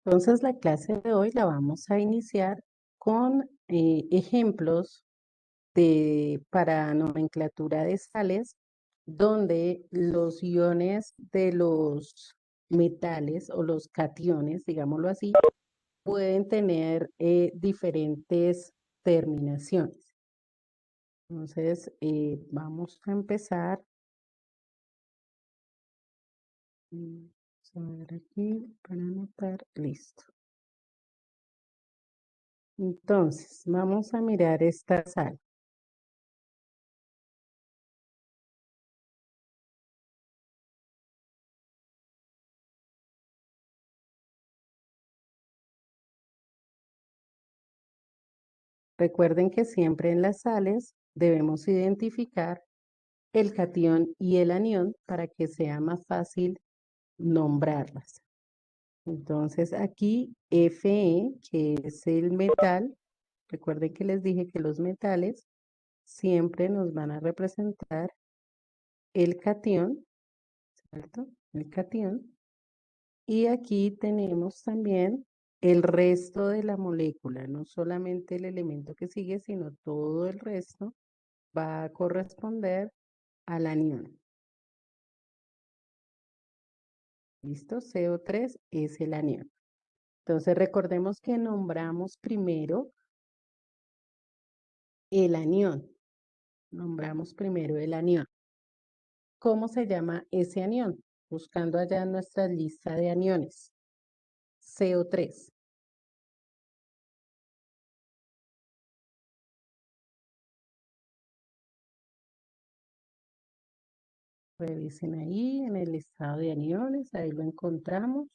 Entonces, la clase de hoy la vamos a iniciar con ejemplos para nomenclatura de sales, donde los iones de los metales o los cationes, digámoslo así, pueden tener diferentes terminaciones. Entonces, vamos a empezar. Vamos a ver aquí para anotar. Listo. Entonces, vamos a mirar esta sal. Recuerden que siempre en las sales debemos identificar el catión y el anión para que sea más fácil nombrarlas. Entonces aquí Fe, que es el metal, recuerden que les dije que los metales siempre nos van a representar el catión, ¿cierto? El catión. Y aquí tenemos también el resto de la molécula, no solamente el elemento que sigue, sino todo el resto va a corresponder al anión. ¿Listo? CO3 es el anión. Entonces recordemos que nombramos primero el anión. Nombramos primero el anión. ¿Cómo se llama ese anión? Buscando allá en nuestra lista de aniones. CO3. Revisen ahí en el listado de aniones, ahí lo encontramos.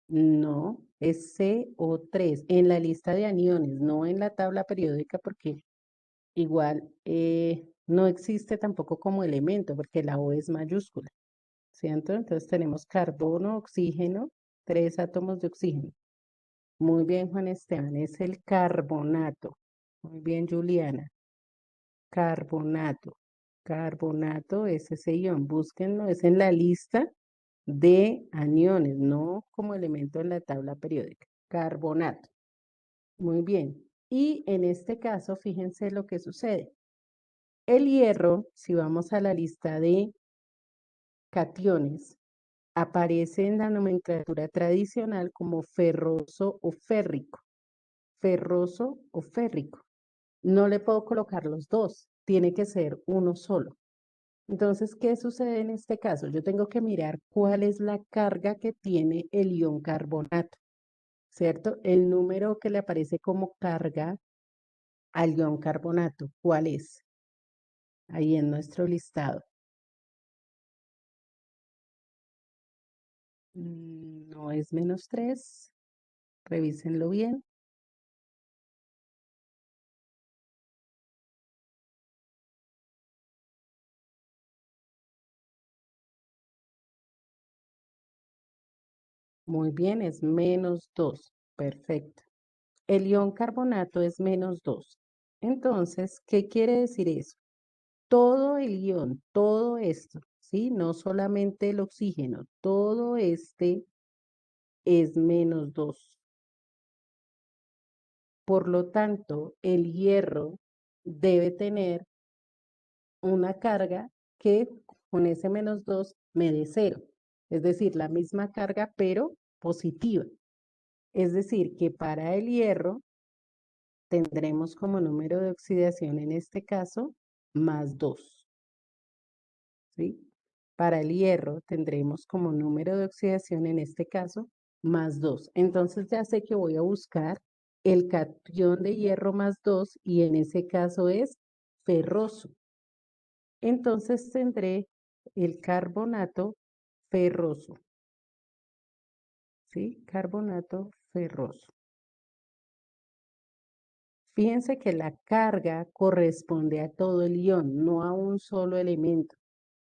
No, es CO3 en la lista de aniones, no en la tabla periódica porque igual no existe tampoco como elemento porque la O es mayúscula, ¿cierto? Entonces tenemos carbono, oxígeno, 3 átomos de oxígeno. Muy bien, Juan Esteban, es el carbonato. Muy bien, Juliana. Carbonato. Carbonato es ese ion. Búsquenlo, es en la lista de aniones, no como elemento en la tabla periódica. Carbonato. Muy bien. Y en este caso, fíjense lo que sucede. El hierro, si vamos a la lista de cationes, aparece en la nomenclatura tradicional como ferroso o férrico. Ferroso o férrico. No le puedo colocar los dos, tiene que ser uno solo. Entonces, ¿qué sucede en este caso? Yo tengo que mirar cuál es la carga que tiene el ion carbonato, ¿cierto? El número que le aparece como carga al ion carbonato, ¿cuál es? Ahí en nuestro listado. No es -3, revísenlo bien. Muy bien, es -2. Perfecto. El ion carbonato es -2. Entonces, ¿qué quiere decir eso? Todo el ion, todo esto, ¿sí? No solamente el oxígeno, todo este es -2. Por lo tanto, el hierro debe tener una carga que con ese -2 me dé 0. Es decir, la misma carga, pero positiva. Es decir, que para el hierro tendremos como número de oxidación en este caso +2. ¿Sí? Para el hierro tendremos como número de oxidación en este caso +2. Entonces ya sé que voy a buscar el catión de hierro +2 y en ese caso es ferroso. Entonces tendré el carbonato ferroso. ¿Sí? Carbonato ferroso. Fíjense que la carga corresponde a todo el ion, no a un solo elemento.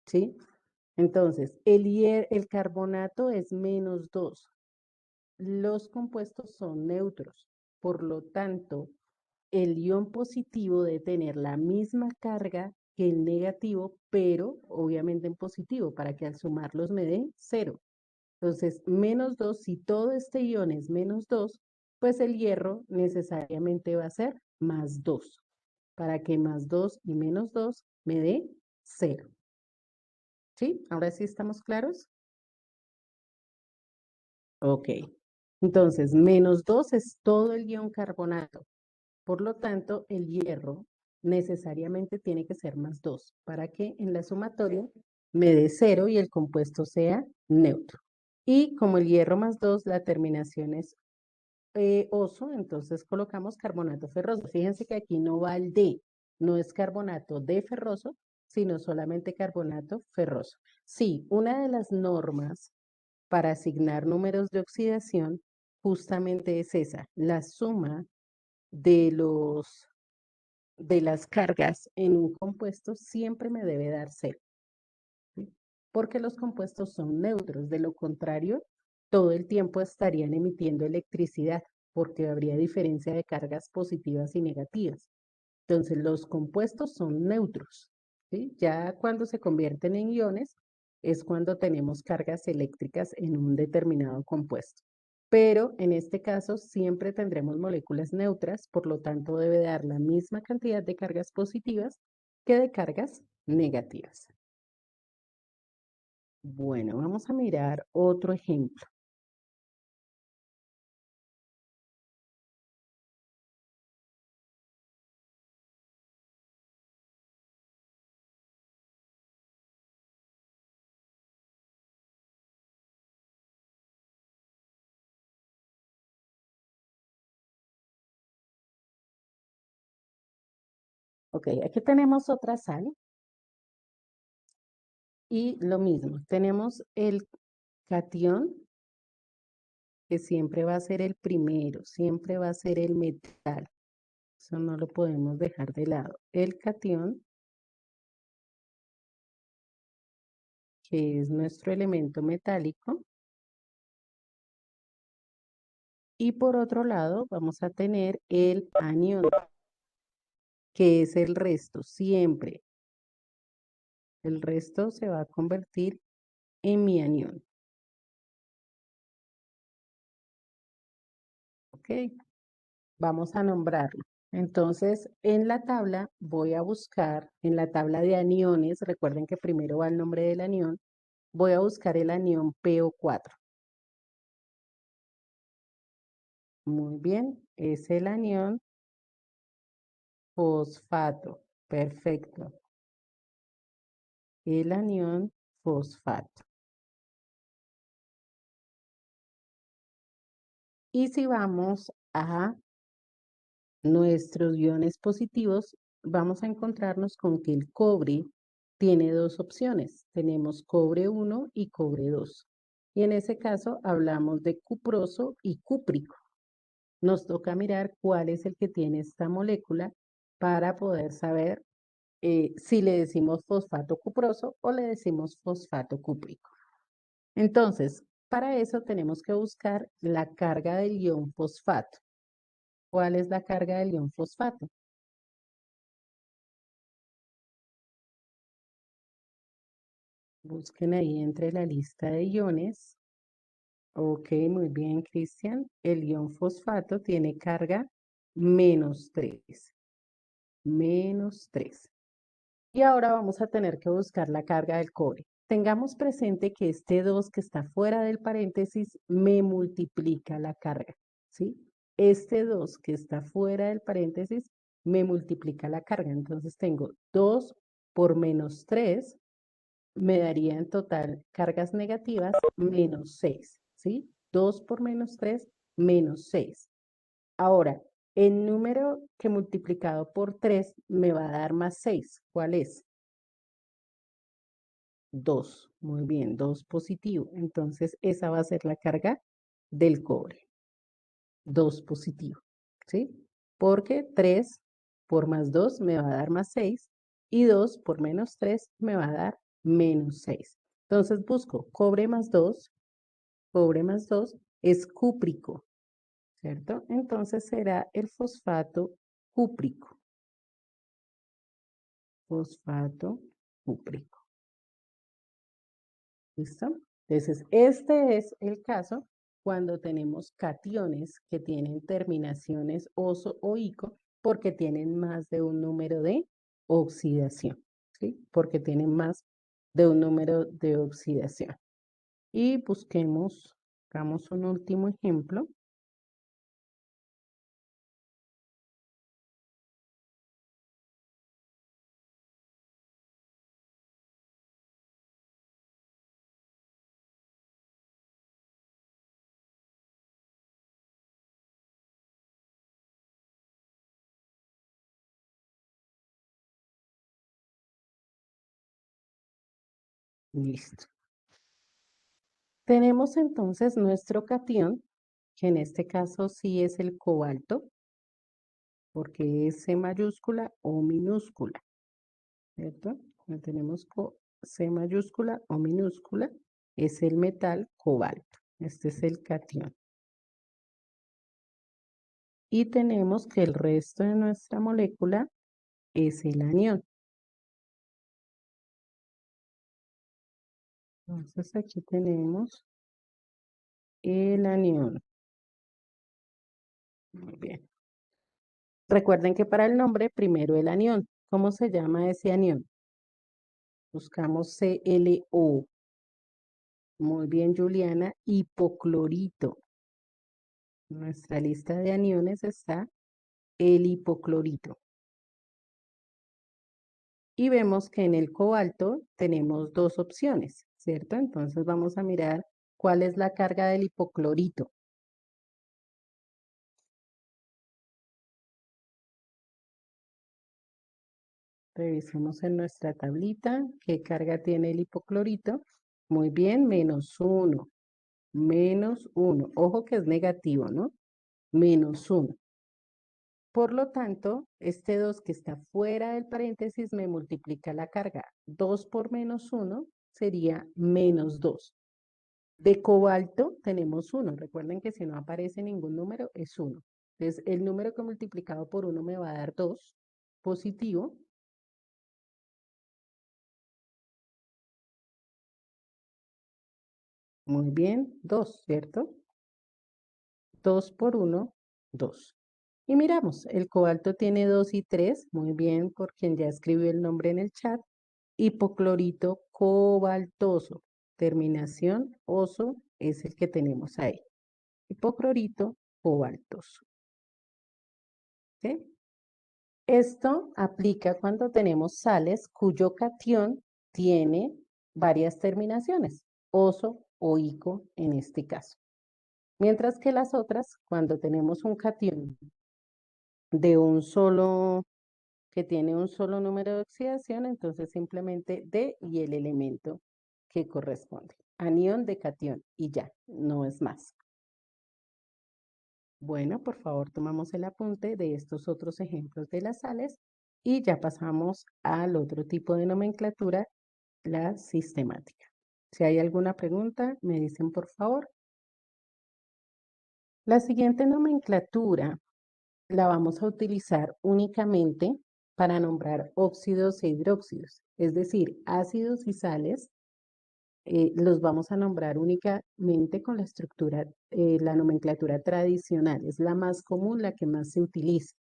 ¿Sí? Entonces, el carbonato es -2. Los compuestos son neutros. Por lo tanto, el ion positivo debe tener la misma carga que el negativo, pero obviamente en positivo, para que al sumarlos me dé 0. Entonces, menos 2, si todo este ion es menos 2, pues el hierro necesariamente va a ser más 2, para que más 2 y menos 2 me dé 0. ¿Sí? ¿Ahora sí estamos claros? Ok. Entonces, menos 2 es todo el ion carbonato. Por lo tanto, el hierro necesariamente tiene que ser más 2 para que en la sumatoria me dé 0 y el compuesto sea neutro. Y como el hierro más 2, la terminación es oso, entonces colocamos carbonato ferroso. Fíjense que aquí no va el D, no es carbonato de ferroso, sino solamente carbonato ferroso. Sí, una de las normas para asignar números de oxidación justamente es esa, la suma de de las cargas en un compuesto siempre me debe dar cero, ¿sí? Porque los compuestos son neutros, de lo contrario, todo el tiempo estarían emitiendo electricidad, porque habría diferencia de cargas positivas y negativas. Entonces, los compuestos son neutros, ¿sí? Ya cuando se convierten en iones es cuando tenemos cargas eléctricas en un determinado compuesto. Pero en este caso siempre tendremos moléculas neutras, por lo tanto debe dar la misma cantidad de cargas positivas que de cargas negativas. Bueno, vamos a mirar otro ejemplo. Ok, aquí tenemos otra sal y lo mismo, tenemos el catión que siempre va a ser el primero, siempre va a ser el metal. Eso no lo podemos dejar de lado. El catión, que es nuestro elemento metálico. Y por otro lado, vamos a tener el anión, que es el resto, siempre. El resto se va a convertir en mi anión. ¿Ok? Vamos a nombrarlo. Entonces, en la tabla voy a buscar, en la tabla de aniones, recuerden que primero va el nombre del anión, voy a buscar el anión PO4. Muy bien, es el anión fosfato. Perfecto. El anión fosfato. Y si vamos a nuestros iones positivos, vamos a encontrarnos con que el cobre tiene dos opciones. Tenemos cobre 1 y cobre 2. Y en ese caso hablamos de cuproso y cúprico. Nos toca mirar cuál es el que tiene esta molécula para poder saber si le decimos fosfato cuproso o le decimos fosfato cúprico. Entonces, para eso tenemos que buscar la carga del ion fosfato. ¿Cuál es la carga del ion fosfato? Busquen ahí entre la lista de iones. Ok, muy bien, Cristian. El ion fosfato tiene carga -3. -3. Y ahora vamos a tener que buscar la carga del cobre. Tengamos presente que este 2 que está fuera del paréntesis me multiplica la carga, ¿sí? Este 2 que está fuera del paréntesis me multiplica la carga. Entonces tengo 2 por -3 me daría en total cargas negativas -6, ¿sí? 2 por -3, -6. Ahora, el número que multiplicado por 3 me va a dar +6. ¿Cuál es? 2. Muy bien, 2 positivo. Entonces, esa va a ser la carga del cobre. 2 positivo, ¿sí? Porque 3 por +2 me va a dar +6 y 2 por -3 me va a dar -6. Entonces busco cobre más 2 es cúprico, ¿cierto? Entonces será el fosfato cúprico, fosfato cúprico. ¿Listo? Entonces, este es el caso cuando tenemos cationes que tienen terminaciones oso o ico porque tienen más de un número de oxidación, ¿sí? Porque tienen más de un número de oxidación. Y busquemos, hagamos un último ejemplo. Listo. Tenemos entonces nuestro cation, que en este caso sí es el cobalto, porque es C mayúscula o minúscula, ¿cierto? Cuando tenemos C mayúscula o minúscula, es el metal cobalto. Este es el cation. Y tenemos que el resto de nuestra molécula es el anión. Entonces aquí tenemos el anión. Muy bien. Recuerden que para el nombre, primero el anión. ¿Cómo se llama ese anión? Buscamos ClO. Muy bien, Juliana. Hipoclorito. En nuestra lista de aniones está el hipoclorito. Y vemos que en el cobalto tenemos dos opciones, ¿cierto? Entonces vamos a mirar cuál es la carga del hipoclorito. Revisemos en nuestra tablita qué carga tiene el hipoclorito. Muy bien, -1. -1. Ojo que es negativo, ¿no? -1. Por lo tanto, este 2 que está fuera del paréntesis me multiplica la carga. 2 por -1 sería -2. De cobalto tenemos 1. Recuerden que si no aparece ningún número es 1. Entonces, el número que multiplicado por 1 me va a dar 2 positivo. Muy bien, 2, ¿cierto? 2 por 1, 2. Y miramos, el cobalto tiene 2 y 3, muy bien, por quien ya escribió el nombre en el chat. Hipoclorito cobaltoso, terminación oso es el que tenemos ahí. Hipoclorito cobaltoso. ¿Sí? Esto aplica cuando tenemos sales cuyo cation tiene varias terminaciones, oso o ico en este caso. Mientras que las otras, cuando tenemos un cation de un solo, que tiene un solo número de oxidación, entonces simplemente D y el elemento que corresponde. Anión de cation y ya, no es más. Bueno, por favor, tomamos el apunte de estos otros ejemplos de las sales y ya pasamos al otro tipo de nomenclatura, la sistemática. Si hay alguna pregunta, me dicen por favor. La siguiente nomenclatura la vamos a utilizar únicamente para nombrar óxidos e hidróxidos, es decir, ácidos y sales. Los vamos a nombrar únicamente con la estructura, la nomenclatura tradicional, es la más común, la que más se utiliza.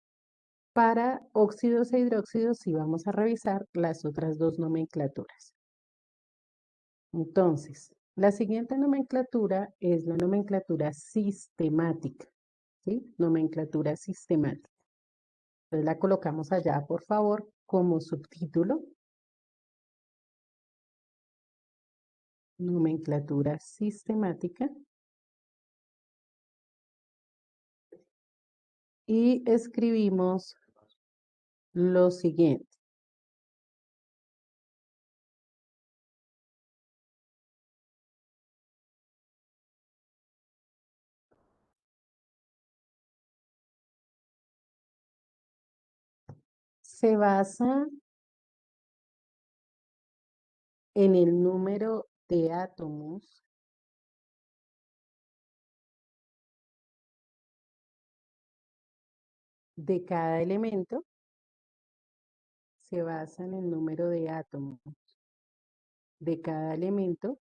Para óxidos e hidróxidos sí vamos a revisar las otras dos nomenclaturas. Entonces, la siguiente nomenclatura es la nomenclatura sistemática, ¿sí? Nomenclatura sistemática. Entonces la colocamos allá, por favor, como subtítulo. Nomenclatura sistemática. Y escribimos lo siguiente. Se basa en el número de átomos de cada elemento. Se basa en el número de átomos de cada elemento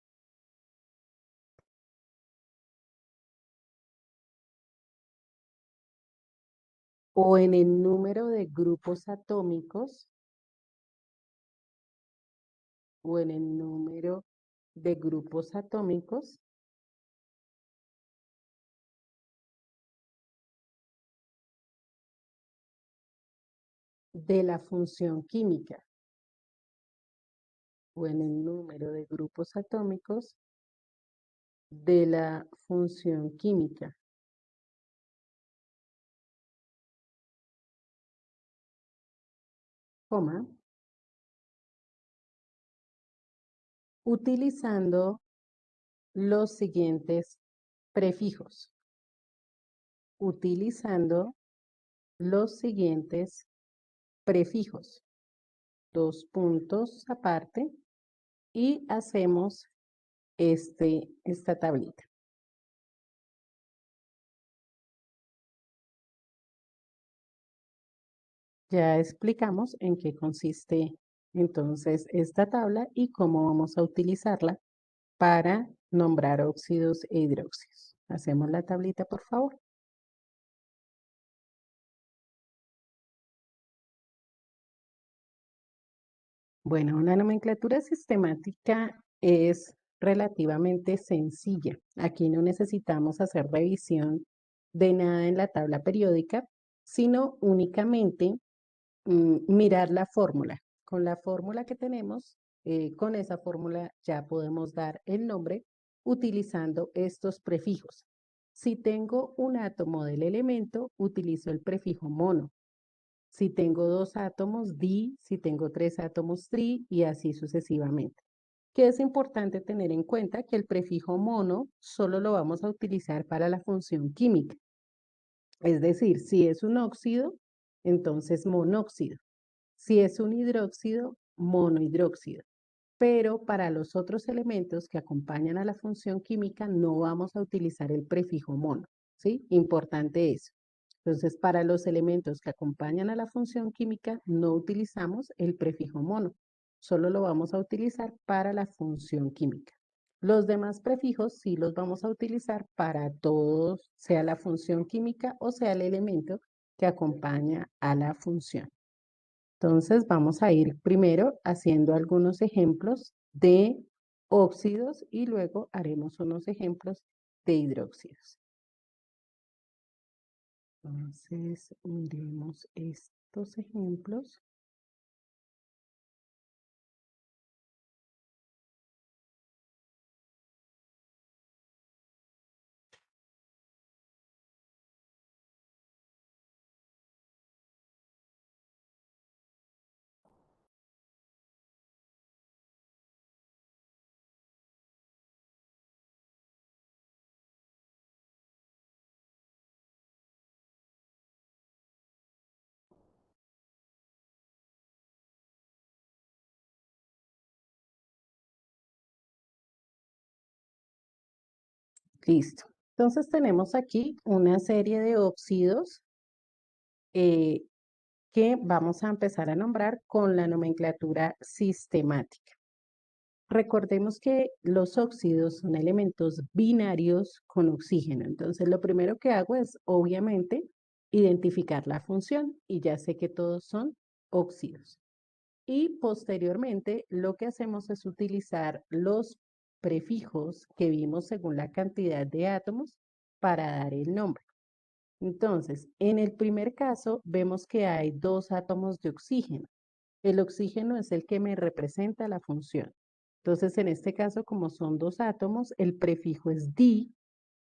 o en el número de grupos atómicos o en el número de grupos atómicos de la función química o en el número de grupos atómicos de la función química, coma, utilizando los siguientes prefijos, utilizando los siguientes prefijos, dos puntos aparte, y hacemos esta tablita. Ya explicamos en qué consiste entonces esta tabla y cómo vamos a utilizarla para nombrar óxidos e hidróxidos. Hacemos la tablita, por favor. Bueno, la nomenclatura sistemática es relativamente sencilla. Aquí no necesitamos hacer revisión de nada en la tabla periódica, sino únicamente mirar la fórmula. Con la fórmula que tenemos, con esa fórmula ya podemos dar el nombre utilizando estos prefijos. Si tengo un átomo del elemento, utilizo el prefijo mono. Si tengo dos átomos, di; si tengo tres átomos, tri, y así sucesivamente. Que es importante tener en cuenta que el prefijo mono solo lo vamos a utilizar para la función química. Es decir, si es un óxido, entonces monóxido. Si es un hidróxido, monohidróxido. Pero para los otros elementos que acompañan a la función química no vamos a utilizar el prefijo mono, ¿sí? Importante eso. Entonces, para los elementos que acompañan a la función química no utilizamos el prefijo mono, solo lo vamos a utilizar para la función química. Los demás prefijos sí los vamos a utilizar para todos, sea la función química o sea el elemento que acompaña a la función. Entonces vamos a ir primero haciendo algunos ejemplos de óxidos y luego haremos unos ejemplos de hidróxidos. Entonces miremos estos ejemplos. Listo. Entonces tenemos aquí una serie de óxidos eh, que vamos a empezar a nombrar con la nomenclatura sistemática. Recordemos que los óxidos son elementos binarios con oxígeno. Entonces, lo primero que hago es, obviamente, identificar la función y ya sé que todos son óxidos. Y posteriormente, lo que hacemos es utilizar los prefijos que vimos según la cantidad de átomos para dar el nombre. Entonces, en el primer caso, vemos que hay dos átomos de oxígeno. El oxígeno es el que me representa la función. Entonces, en este caso, como son dos átomos, el prefijo es di,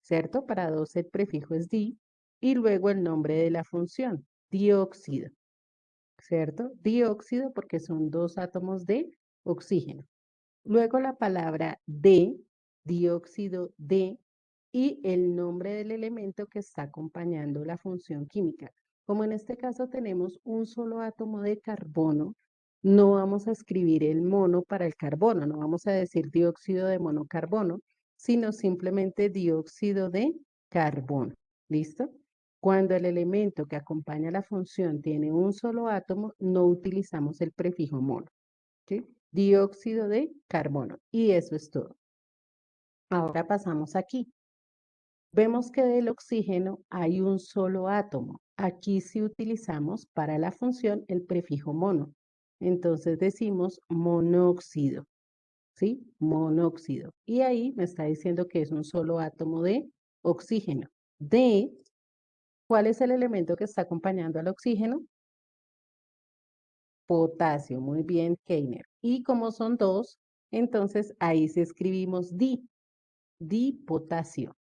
¿cierto? Para dos el prefijo es di, y luego el nombre de la función, dióxido, ¿cierto? Dióxido porque son dos átomos de oxígeno. Luego la palabra de, dióxido de, y el nombre del elemento que está acompañando la función química. Como en este caso tenemos un solo átomo de carbono, no vamos a escribir el mono para el carbono, no vamos a decir dióxido de monocarbono, sino simplemente dióxido de carbono. ¿Listo? Cuando el elemento que acompaña la función tiene un solo átomo, no utilizamos el prefijo mono. ¿Sí? Dióxido de carbono. Y eso es todo. Ahora pasamos aquí. Vemos que del oxígeno hay un solo átomo. Aquí sí utilizamos para la función el prefijo mono. Entonces decimos monóxido, ¿sí? Monóxido. Y ahí me está diciendo que es un solo átomo de oxígeno. ¿Cuál es el elemento que está acompañando al oxígeno? Potasio. Muy bien, Keiner. Y como son dos, entonces ahí sí escribimos dipotasio.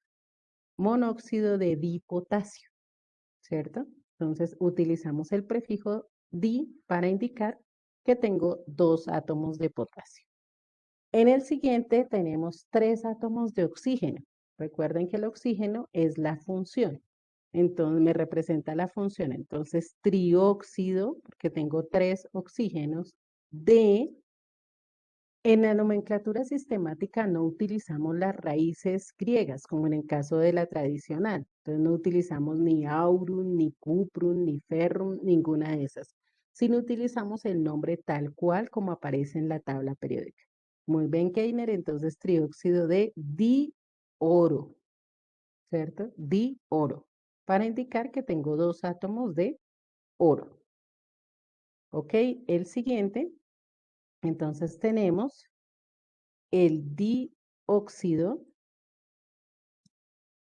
Monóxido de dipotasio, ¿cierto? Entonces utilizamos el prefijo di para indicar que tengo dos átomos de potasio. En el siguiente tenemos tres átomos de oxígeno. Recuerden que el oxígeno es la función. Entonces me representa la función. Entonces trióxido, porque tengo tres oxígenos, de en la nomenclatura sistemática no utilizamos las raíces griegas, como en el caso de la tradicional. Entonces no utilizamos ni aurum, ni cuprum, ni ferrum, ninguna de esas, sino utilizamos el nombre tal cual como aparece en la tabla periódica. Muy bien, Keiner, entonces trióxido de dioro, ¿cierto? Dioro, para indicar que tengo dos átomos de oro. ¿Ok? El siguiente, entonces tenemos el dióxido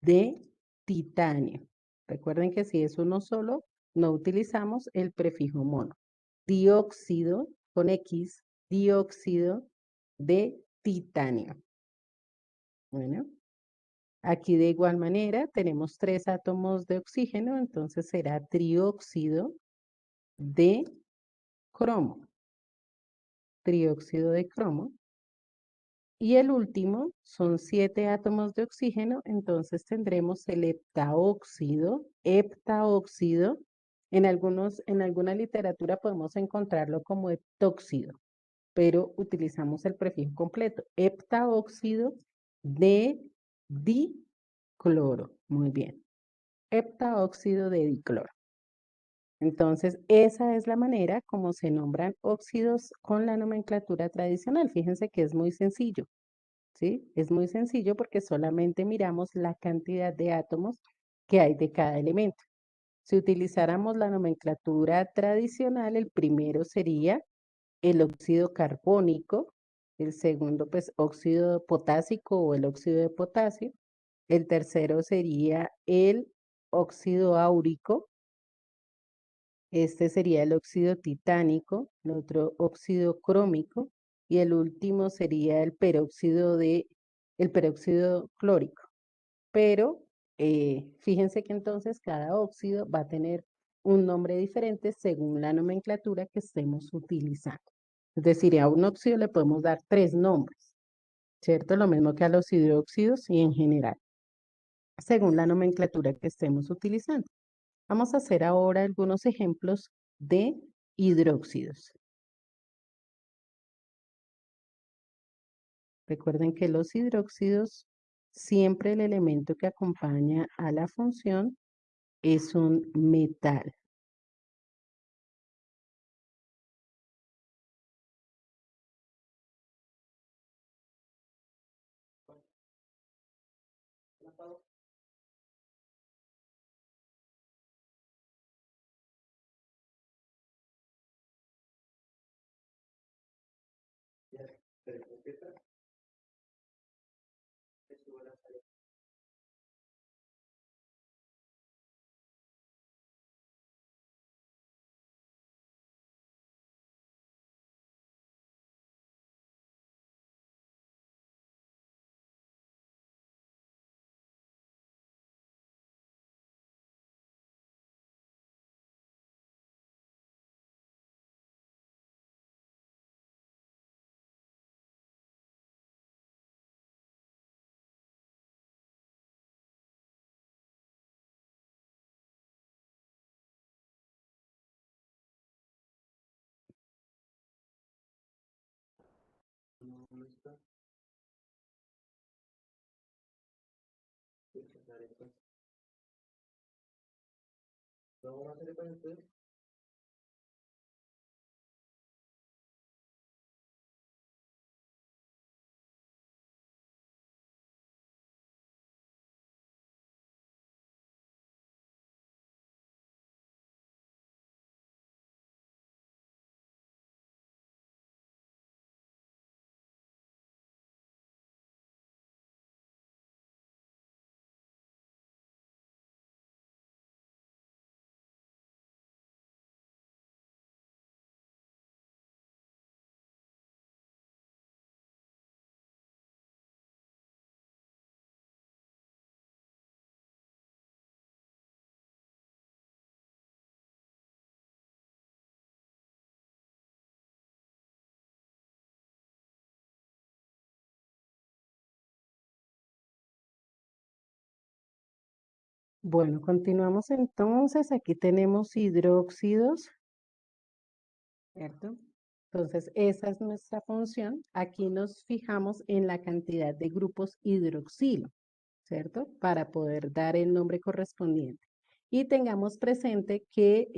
de titanio. Recuerden que si es uno solo, no utilizamos el prefijo mono. Dióxido con X, dióxido de titanio. Bueno, aquí de igual manera tenemos tres átomos de oxígeno, entonces será trióxido de cromo. Trióxido de cromo. Y el último son 7 átomos de oxígeno, entonces tendremos el heptaóxido. En alguna literatura podemos encontrarlo como heptóxido, pero utilizamos el prefijo completo, heptaóxido de dicloro. Muy bien, heptaóxido de dicloro. Entonces, esa es la manera como se nombran óxidos con la nomenclatura tradicional. Fíjense que es muy sencillo. ¿Sí? Es muy sencillo porque solamente miramos la cantidad de átomos que hay de cada elemento. Si utilizáramos la nomenclatura tradicional, el primero sería el óxido carbónico, el segundo, pues, óxido potásico o el óxido de potasio, el tercero sería el óxido áurico, este sería el óxido titánico, el otro óxido crómico y el último sería el peróxido clórico. Pero fíjense que entonces cada óxido va a tener un nombre diferente según la nomenclatura que estemos utilizando. Es decir, a un óxido le podemos dar tres nombres, ¿cierto? Lo mismo que a los hidróxidos y en general, según la nomenclatura que estemos utilizando. Vamos a hacer ahora algunos ejemplos de hidróxidos. Recuerden que los hidróxidos, siempre el elemento que acompaña a la función es un metal. Bueno, continuamos entonces. Aquí tenemos hidróxidos, ¿cierto? Entonces, esa es nuestra función. Aquí nos fijamos en la cantidad de grupos hidroxilo, ¿cierto? Para poder dar el nombre correspondiente. Y tengamos presente que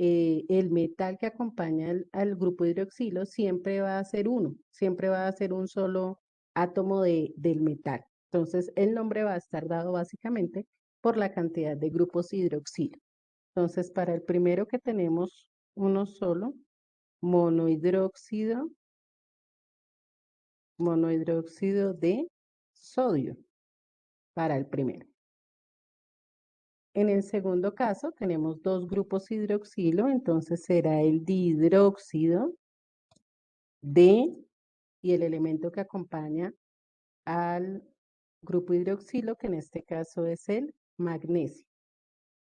el metal que acompaña al grupo hidroxilo siempre va a ser uno, siempre va a ser un solo átomo del metal. Entonces, el nombre va a estar dado básicamente por la cantidad de grupos hidroxilo. Entonces, para el primero que tenemos uno solo, monohidróxido, monohidróxido de sodio, para el primero. En el segundo caso tenemos dos grupos hidroxilo, entonces será el dihidróxido de, y el elemento que acompaña al grupo hidroxilo, que en este caso es el magnesio,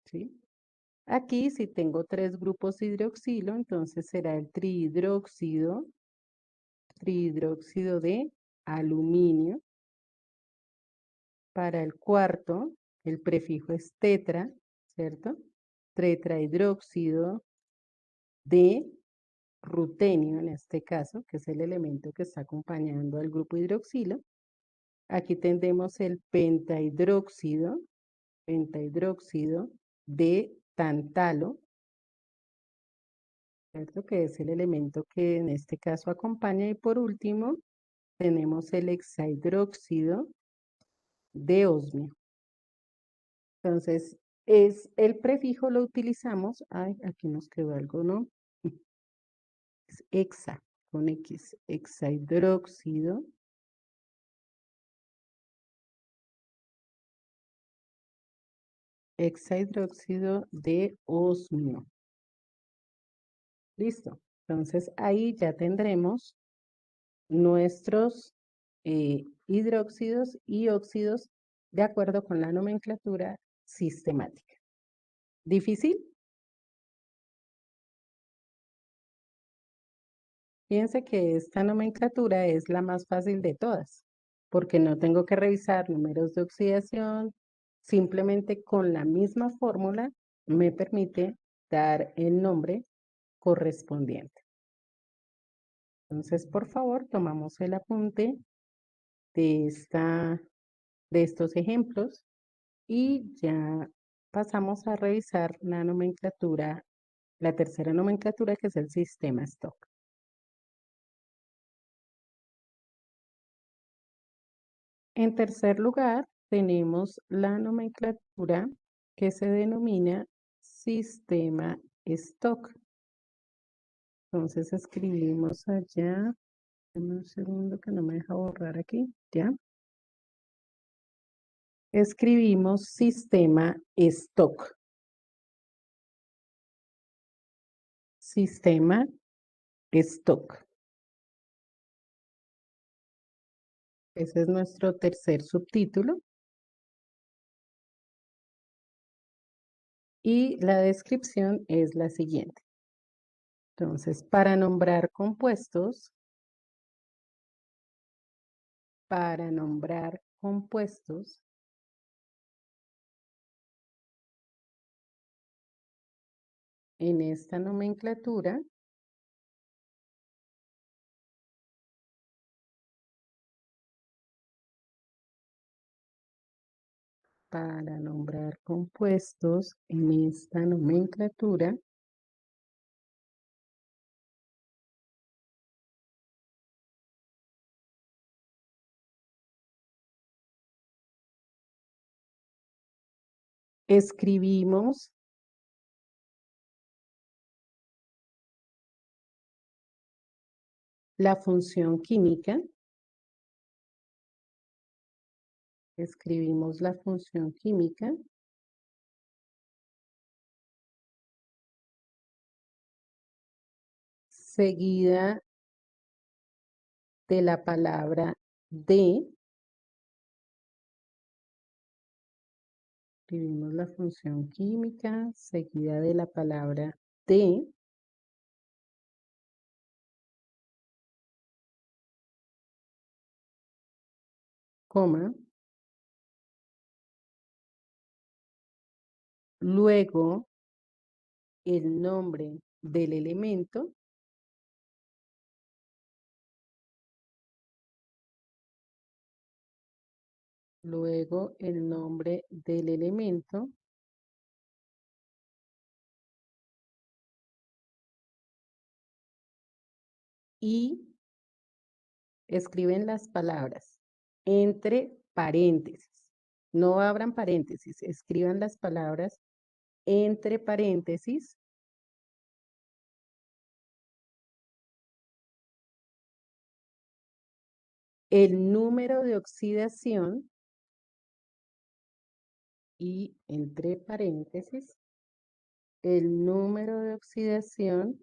¿sí? Aquí si tengo tres grupos hidroxilo, entonces será el trihidróxido de aluminio. Para el cuarto, el prefijo es tetra, ¿cierto? Tetrahidróxido de rutenio, en este caso, que es el elemento que está acompañando al grupo hidroxilo. Aquí tendremos el pentahidróxido de tantalo, ¿cierto? Que es el elemento que en este caso acompaña. Y por último, tenemos el hexahidróxido de osmio. Entonces, es el prefijo lo utilizamos. Ay, aquí nos quedó algo, ¿no? Es hexa, con X, hexahidróxido de osmio. Listo. Entonces, ahí ya tendremos nuestros hidróxidos y óxidos de acuerdo con la nomenclatura sistemática. ¿Difícil? Fíjense que esta nomenclatura es la más fácil de todas, porque no tengo que revisar números de oxidación, simplemente con la misma fórmula me permite dar el nombre correspondiente. Entonces, por favor, tomamos el apunte de, de estos ejemplos y ya pasamos a revisar la nomenclatura, la tercera nomenclatura, que es el sistema stock. En tercer lugar, tenemos la nomenclatura que se denomina sistema stock. Entonces escribimos allá, dame un segundo que no me deja borrar aquí, ¿ya? Escribimos sistema stock. Sistema stock. Ese es nuestro tercer subtítulo. Y la descripción es la siguiente. Entonces, para nombrar compuestos, en esta nomenclatura, para nombrar compuestos en esta nomenclatura, escribimos la función química, escribimos la función química, seguida de la palabra de, escribimos la función química, seguida de la palabra de, coma, luego el nombre del elemento, luego el nombre del elemento y escriben las palabras entre paréntesis. No abran paréntesis, escriban las palabras entre paréntesis el número de oxidación y entre paréntesis el número de oxidación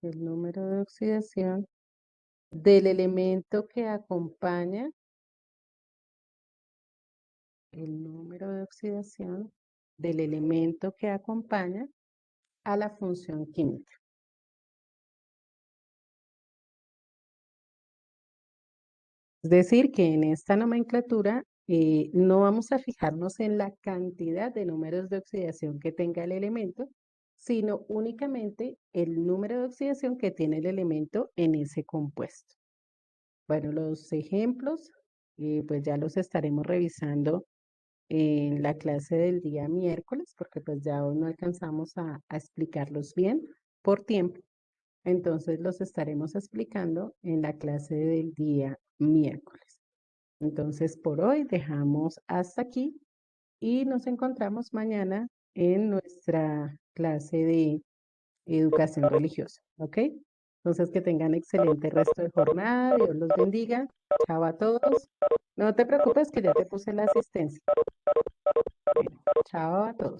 el número de oxidación del elemento que acompaña el número de oxidación del elemento que acompaña a la función química. Es decir, que en esta nomenclatura no vamos a fijarnos en la cantidad de números de oxidación que tenga el elemento, sino únicamente el número de oxidación que tiene el elemento en ese compuesto. Bueno, los ejemplos, pues ya los estaremos revisando en la clase del día miércoles, porque pues ya hoy no alcanzamos a explicarlos bien por tiempo. Entonces los estaremos explicando en la clase del día miércoles. Entonces por hoy dejamos hasta aquí y nos encontramos mañana en nuestra clase de educación religiosa, ¿ok? Entonces que tengan excelente resto de jornada, Dios los bendiga. Chao a todos. No te preocupes que ya te puse la asistencia. Bueno, chao a todos.